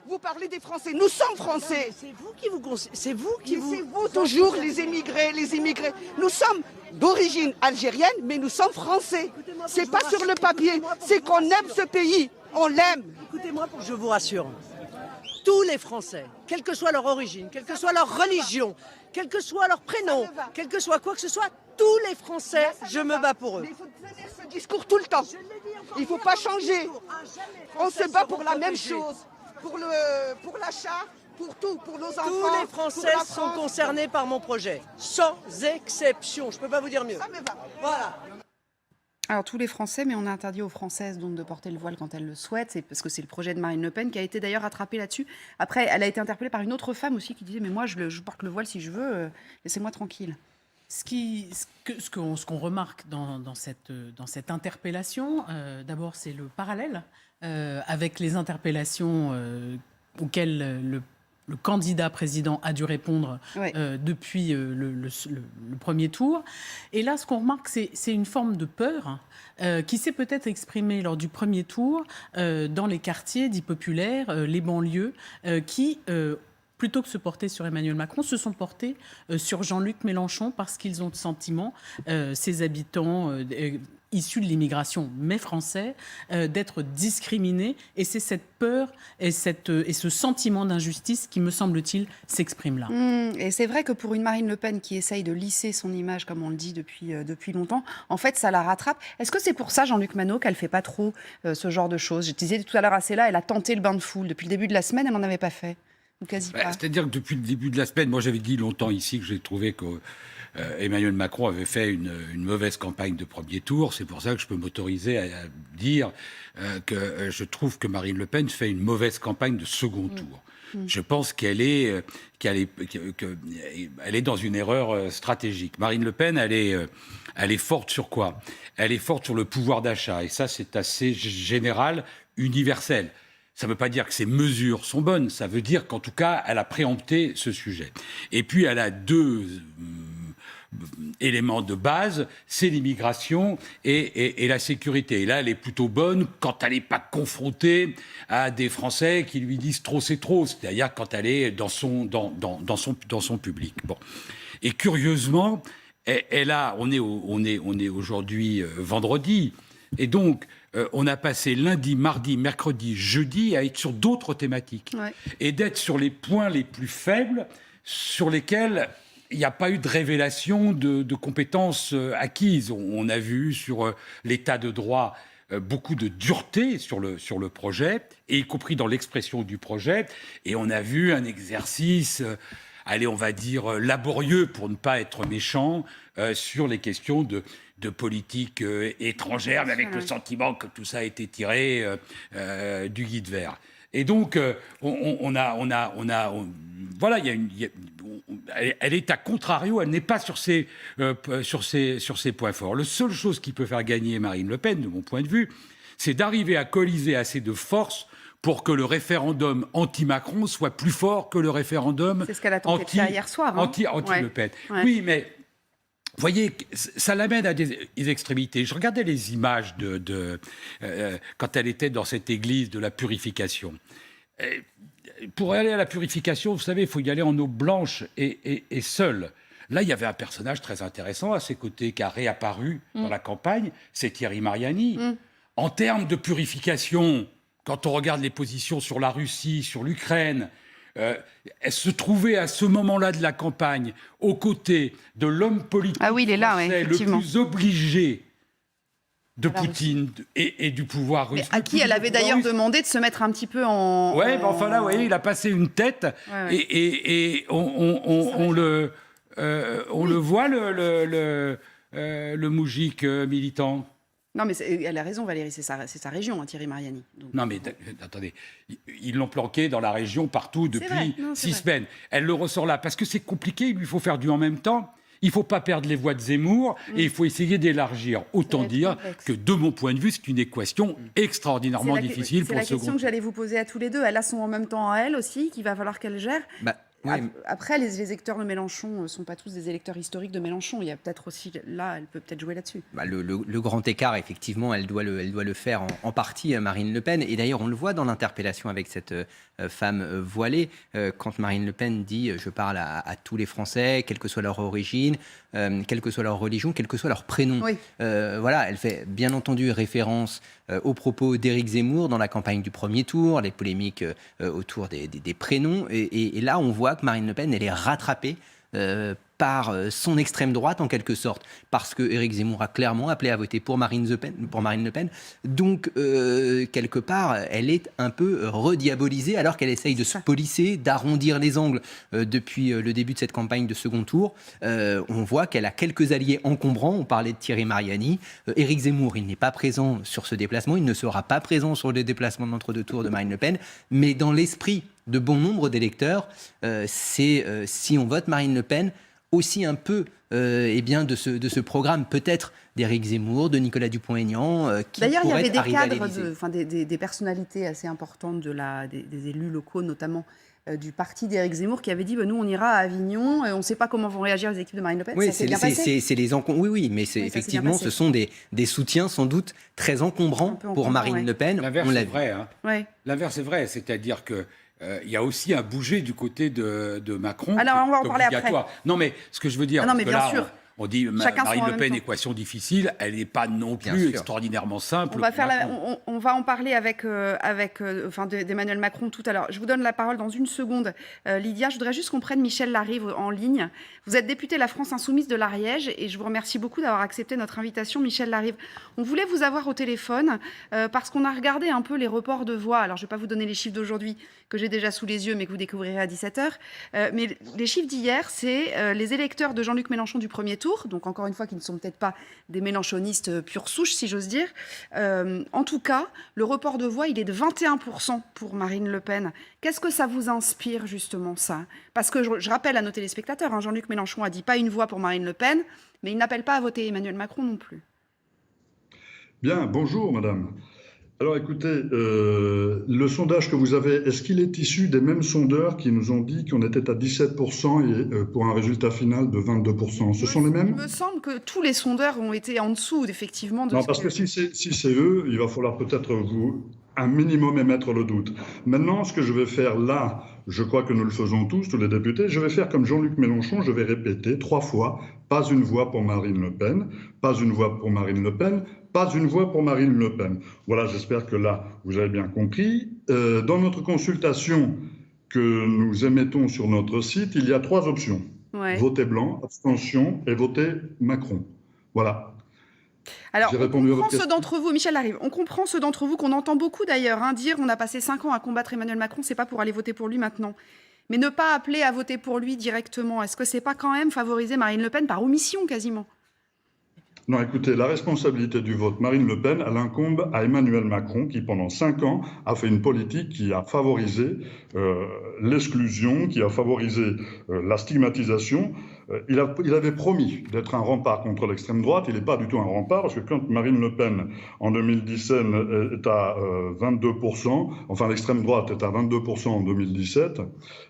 Vous parlez des Français. Nous sommes Français. C'est vous qui vous... C'est vous qui Mais vous... c'est vous toujours, les immigrés, les immigrés. Nous sommes d'origine algérienne, mais nous sommes Français. C'est pas sur le papier, c'est qu'on aime ce pays. On l'aime. Écoutez-moi pour que je vous rassure. Tous les Français, quelle que soit leur origine, quelle que soit leur religion, quel que soit leur prénom, quel que soit quoi que ce soit, tous les Français, je me bats pour eux. Mais il faut tenir ce discours tout le temps. Il ne faut pas changer. On se bat pour la même chose. Pour l'achat, pour tout, pour nos enfants. Tous les Français sont concernés par mon projet, sans exception. Je ne peux pas vous dire mieux. Ça me va. Voilà. Alors tous les Français, mais on a interdit aux Françaises donc de porter le voile quand elles le souhaitent, c'est parce que c'est le projet de Marine Le Pen qui a été d'ailleurs rattrapé là-dessus. Après, elle a été interpellée par une autre femme aussi qui disait mais moi je porte le voile si je veux, laissez-moi tranquille. Ce qu'on remarque dans cette interpellation, d'abord c'est le parallèle avec les interpellations auxquelles le candidat président a dû répondre depuis le premier tour. Et là, ce qu'on remarque, c'est une forme de peur qui s'est peut-être exprimée lors du premier tour dans les quartiers dits populaires, les banlieues, qui, plutôt que de se porter sur Emmanuel Macron, se sont portés sur Jean-Luc Mélenchon parce qu'ils ont le sentiment, ces habitants issus de l'immigration, mais français, d'être discriminés. Et c'est cette peur et ce sentiment d'injustice qui, me semble-t-il, s'exprime là. Et c'est vrai que pour une Marine Le Pen qui essaye de lisser son image, comme on le dit depuis longtemps, en fait, ça la rattrape. Est-ce que c'est pour ça, Jean-Luc Manot, qu'elle ne fait pas trop ce genre de choses? Je disais tout à l'heure, assez là, elle a tenté le bain de foule. Depuis le début de la semaine, elle n'en avait pas fait. Ou quasi pas. C'est-à-dire que depuis le début de la semaine, moi j'avais dit longtemps ici que j'ai trouvé que Emmanuel Macron avait fait une mauvaise campagne de premier tour. C'est pour ça que je peux m'autoriser à dire que je trouve que Marine Le Pen fait une mauvaise campagne de second tour. Je pense qu'elle est dans une erreur stratégique. Marine Le Pen, elle est forte sur quoi? Elle est forte sur le pouvoir d'achat. Et ça, c'est assez général, universel. Ça ne veut pas dire que ses mesures sont bonnes, ça veut dire qu'en tout cas, elle a préempté ce sujet. Et puis, elle a deux éléments de base, c'est l'immigration et la sécurité. Et là, elle est plutôt bonne quand elle n'est pas confrontée à des Français qui lui disent trop c'est trop, c'est-à-dire quand elle est dans son public. Bon. Et curieusement, on est aujourd'hui vendredi, et donc on a passé lundi, mardi, mercredi, jeudi à être sur d'autres thématiques et d'être sur les points les plus faibles sur lesquels il n'y a pas eu de révélation de compétences acquises. On a vu sur l'état de droit beaucoup de dureté sur le projet, et y compris dans l'expression du projet. Et on a vu un exercice, on va dire laborieux pour ne pas être méchant, sur les questions de politique étrangère, mais avec le sentiment que tout ça a été tiré du guide vert. Et donc, voilà, elle est à contrario, elle n'est pas sur ses points forts. La seule chose qui peut faire gagner Marine Le Pen, de mon point de vue, c'est d'arriver à coaliser assez de force pour que le référendum anti-Macron soit plus fort que le référendum c'est ce qu'elle a tenté de faire hier soir, anti-Le Pen. Oui, mais vous voyez, ça l'amène à des extrémités. Je regardais les images quand elle était dans cette église de la purification. Pour aller à la purification, vous savez, il faut y aller en eau blanche et seule. Là, il y avait un personnage très intéressant à ses côtés qui a réapparu dans la campagne, c'est Thierry Mariani. En termes de purification, quand on regarde les positions sur la Russie, sur l'Ukraine, elle se trouvait à ce moment-là de la campagne aux côtés de l'homme politique français le plus obligé de Poutine et du pouvoir russe. À qui elle avait d'ailleurs demandé de se mettre un petit peu en... Oui, mais enfin là, vous voyez, il a passé une tête et on le voit, le moujik militant. Non, mais elle a raison, Valérie, c'est sa région, Thierry Mariani. Donc... Non, mais attendez, ils l'ont planqué dans la région partout depuis 6 semaines. Elle le ressort là, parce que c'est compliqué, il lui faut faire du en même temps. Il ne faut pas perdre les voix de Zemmour et il faut essayer d'élargir. Autant dire que, de mon point de vue, c'est une équation extraordinairement difficile pour le second. C'est la question que j'allais vous poser à tous les deux. Elle a son en même temps à elle aussi, qu'il va falloir qu'elle gère. Oui. Après, les électeurs de Mélenchon ne sont pas tous des électeurs historiques de Mélenchon. Il y a peut-être aussi, là, elle peut peut-être jouer là-dessus. Le grand écart, effectivement, elle doit le faire en partie, Marine Le Pen. Et d'ailleurs, on le voit dans l'interpellation avec cette femme voilée, quand Marine Le Pen dit « je parle à tous les Français, quelle que soit leur origine, quelle que soit leur religion, quel que soit leur prénom Oui. ». Voilà, elle fait bien entendu référence aux propos d'Éric Zemmour dans la campagne du premier tour, les polémiques autour des prénoms. Et là, on voit que Marine Le Pen, elle est rattrapée par son extrême droite en quelque sorte, parce que Éric Zemmour a clairement appelé à voter pour Marine Le Pen. Donc quelque part, elle est un peu rediabolisée alors qu'elle essaye de se polisser, d'arrondir les angles depuis le début de cette campagne de second tour. On voit qu'elle a quelques alliés encombrants. On parlait de Thierry Mariani. Éric Zemmour, il n'est pas présent sur ce déplacement, il ne sera pas présent sur le déplacement d'entre-deux tours de Marine Le Pen, mais dans l'esprit de bon nombre d'électeurs, c'est si on vote Marine Le Pen, aussi un peu de ce programme peut-être d'Éric Zemmour, de Nicolas Dupont-Aignan, qui d'ailleurs, il y avait pourrait des arriver à cadres, l'Élysée. des personnalités assez importantes des élus locaux, notamment du parti d'Éric Zemmour, qui avaient dit nous, on ira à Avignon, on ne sait pas comment vont réagir les équipes de Marine Le Pen. Oui, ça s'est bien passé. Oui, mais effectivement, ce sont des soutiens sans doute très encombrants pour Marine Le Pen. L'inverse est vrai. Hein. Ouais. L'inverse est vrai, c'est-à-dire que il y a aussi un bouger du côté de Macron. Alors, on va en parler après. Non, mais ce que je veux dire, Ah non, mais que bien là, sûr. on dit Marine Le Pen, équation difficile, elle n'est pas non plus extraordinairement simple. On va en parler avec d'Emmanuel Macron tout à l'heure. Je vous donne la parole dans une seconde. Lydia, je voudrais juste qu'on prenne Michel Larive en ligne. Vous êtes député La France Insoumise de l'Ariège et je vous remercie beaucoup d'avoir accepté notre invitation, Michel Larive. On voulait vous avoir au téléphone parce qu'on a regardé un peu les reports de voix. Alors, je ne vais pas vous donner les chiffres d'aujourd'hui que j'ai déjà sous les yeux, mais que vous découvrirez à 17h. Mais les chiffres d'hier, c'est les électeurs de Jean-Luc Mélenchon du premier tour, donc encore une fois, qui ne sont peut-être pas des mélenchonistes pure souche, si j'ose dire. En tout cas, le report de voix, il est de 21% pour Marine Le Pen. Qu'est-ce que ça vous inspire, justement, ça? Parce que je rappelle à nos téléspectateurs, Jean-Luc Mélenchon a dit pas une voix pour Marine Le Pen, mais il n'appelle pas à voter Emmanuel Macron non plus. Bien, bonjour madame. Alors écoutez, le sondage que vous avez, est-ce qu'il est issu des mêmes sondeurs qui nous ont dit qu'on était à 17% et pour un résultat final de 22%? Ce sont les mêmes? Il me semble que tous les sondeurs ont été en dessous, effectivement. Non, parce que si c'est eux, il va falloir peut-être un minimum émettre le doute. Maintenant, ce que je vais faire là, je crois que nous le faisons tous les députés, je vais faire comme Jean-Luc Mélenchon, je vais répéter 3 fois, pas une voix pour Marine Le Pen, pas une voix pour Marine Le Pen, pas une voix pour Marine Le Pen. Voilà, j'espère que là, vous avez bien compris. Dans notre consultation que nous émettons sur notre site, il y a 3 options. Ouais. Voter blanc, abstention et voter Macron. Voilà. Alors, on comprend ceux d'entre vous, Michel Larive, on comprend ceux d'entre vous qu'on entend beaucoup d'ailleurs, dire on a passé 5 ans à combattre Emmanuel Macron, c'est pas pour aller voter pour lui maintenant. Mais ne pas appeler à voter pour lui directement, est-ce que c'est pas quand même favoriser Marine Le Pen par omission quasiment? Non, écoutez, la responsabilité du vote Marine Le Pen, elle incombe à Emmanuel Macron, qui pendant 5 ans a fait une politique qui a favorisé l'exclusion, qui a favorisé la stigmatisation. Il avait promis d'être un rempart contre l'extrême droite. Il n'est pas du tout un rempart, parce que quand Marine Le Pen, en 2017, est à 22%, enfin l'extrême droite est à 22% en 2017,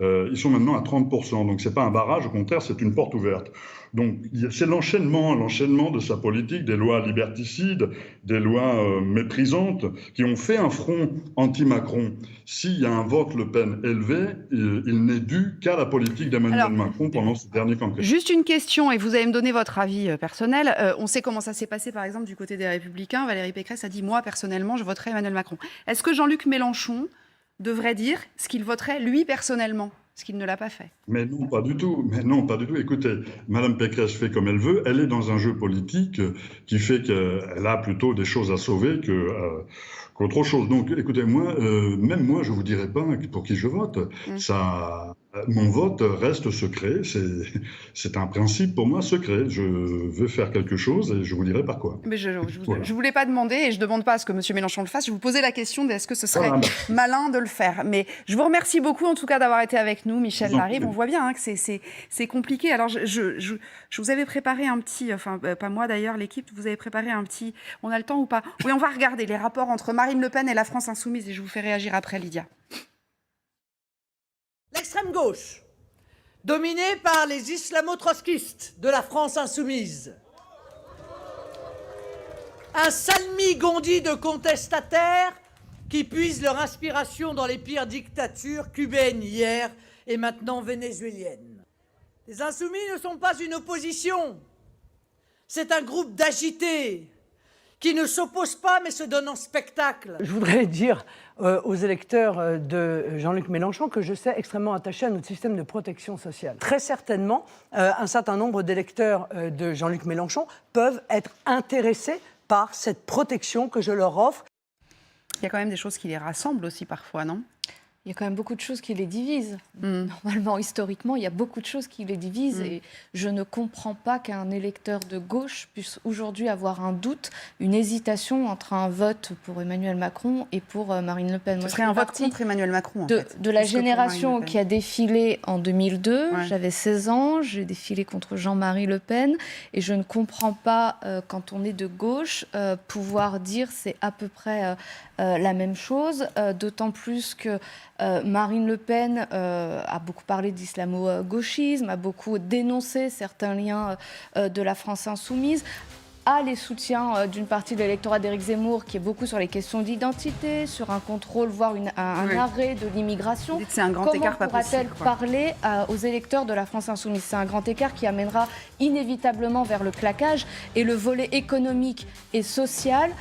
ils sont maintenant à 30%. Donc ce n'est pas un barrage, au contraire, c'est une porte ouverte. Donc c'est l'enchaînement de sa politique, des lois liberticides, des lois méprisantes, qui ont fait un front anti-Macron. S'il y a un vote Le Pen élevé, il n'est dû qu'à la politique d'Emmanuel Macron pendant ce dernier quinquennat. Juste une question, et vous allez me donner votre avis personnel. On sait comment ça s'est passé, par exemple, du côté des Républicains. Valérie Pécresse a dit « Moi, personnellement, je voterai Emmanuel Macron ». Est-ce que Jean-Luc Mélenchon devrait dire ce qu'il voterait, lui, personnellement ? Ce qu'il ne l'a pas fait. Mais non, pas du tout. Écoutez, Madame Pécresse fait comme elle veut. Elle est dans un jeu politique qui fait qu'elle a plutôt des choses à sauver qu'autre chose. Donc, écoutez, même moi, je vous dirai pas pour qui je vote. Mon vote reste secret. C'est un principe pour moi secret. Je veux faire quelque chose et je vous dirai par quoi. Mais je voulais pas demander et je demande pas à ce que M. Mélenchon le fasse. Je vous posais la question de est-ce que ce serait malin de le faire. Mais je vous remercie beaucoup en tout cas d'avoir été avec nous, Michel Larive. On voit bien que c'est compliqué. Alors je vous avais préparé un petit, enfin pas moi d'ailleurs, l'équipe, vous avez préparé un petit. On a le temps ou pas? Oui, on va regarder les rapports entre Marine Le Pen et la France Insoumise et je vous fais réagir après, Lydia. L'extrême gauche dominée par les islamo-trotskistes de la France insoumise. Un salmigondi de contestataires qui puisent leur inspiration dans les pires dictatures cubaines hier et maintenant vénézuéliennes. Les insoumis ne sont pas une opposition, c'est un groupe d'agités qui ne s'opposent pas mais se donnent en spectacle. Je voudrais dire aux électeurs de Jean-Luc Mélenchon que je sais extrêmement attaché à notre système de protection sociale. Très certainement, un certain nombre d'électeurs de Jean-Luc Mélenchon peuvent être intéressés par cette protection que je leur offre. Il y a quand même des choses qui les rassemblent aussi parfois, non ? Il y a quand même beaucoup de choses qui les divisent. Normalement, historiquement, il y a beaucoup de choses qui les divisent. Et je ne comprends pas qu'un électeur de gauche puisse aujourd'hui avoir un doute, une hésitation entre un vote pour Emmanuel Macron et pour Marine Le Pen. Ce serait un vote contre Emmanuel Macron, en fait. De la génération qui a défilé en 2002. Ouais. J'avais 16 ans, j'ai défilé contre Jean-Marie Le Pen. Et je ne comprends pas, quand on est de gauche, pouvoir dire c'est à peu près la même chose. D'autant plus que Marine Le Pen a beaucoup parlé d'islamo-gauchisme, a beaucoup dénoncé certains liens de la France insoumise, a les soutiens d'une partie de l'électorat d'Éric Zemmour qui est beaucoup sur les questions d'identité, sur un contrôle, voire un arrêt de l'immigration. C'est un grand écart pas possible. Comment pourra-t-elle parler aux électeurs de la France insoumise ? C'est un grand écart qui amènera inévitablement vers le claquage, et le volet économique et social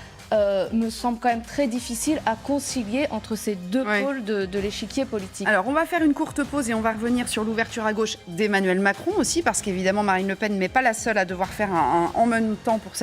me semble quand même très difficile à concilier entre ces deux pôles de l'échiquier politique. Alors, on va faire une courte pause et on va revenir sur l'ouverture à gauche d'Emmanuel Macron aussi, parce qu'évidemment, Marine Le Pen n'est pas la seule à devoir faire un en même temps pour cette